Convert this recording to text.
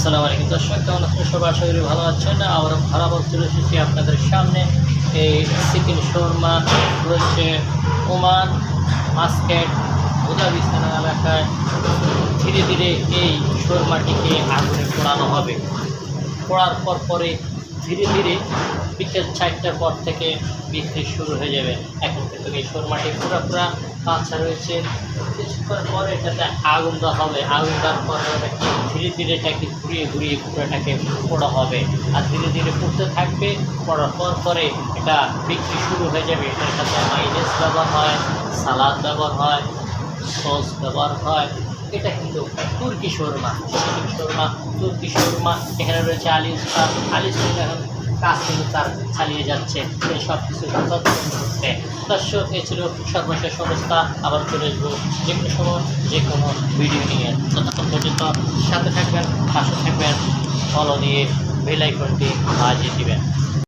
আসসালামু আলাইকুম দর্শক, কেমন আছেন সবাই? আশা করি ভালো আছেন। আমরা ভালো চলে এসেছি আপনাদের সামনে। এই চিকেন শোরমা রয়েছে ওমান মাস্কেট হুদাবিছানা এলাকায়। ধীরে ধীরে এই শোরমাটিকে আগুনে পোড়ানো হবে। পোড়ার পরে ধীরে ধীরে বিকেল 4টার পর থেকে বিক্রি শুরু হয়ে যাবে। এখন কিন্তু এই শোরমাটি পুরা কাঁচা রয়েছে। কিছুক্ষণ পরে এটাতে আগুন দেওয়া হবে। আগুন দেওয়ার পরে ধীরে ধীরে এটাকে ঘুরিয়ে পুরোটাকে পোড়া হবে। আর ধীরে ধীরে পুড়তে থাকবে। পড়ার পরে এটা বিক্রি শুরু হয়ে যাবে। এটার সাথে মাইনেস ব্যবহার হয়, সালাদ ব্যবহার হয়, সস ব্যবহার হয়। এটা কিন্তু তুর্কি শোরমা, তুর্কি শোরমা। এখানে রয়েছে আলী উস্তাদ এখন কাজ কিন্তু তার চালিয়ে যাচ্ছে। সব কিছু করতে। দর্শক, এ ছিল সর্বশেষ অবস্থা। আবার চলে আসবো যে কোনো সময় যে কোনো ভিডিও নিয়ে। ততক্ষণ পর্যন্ত সাথে থাকবেন, পাশে থাকবেন, ফলো দিয়ে বেল আইকনটি বাজিয়ে দিবেন।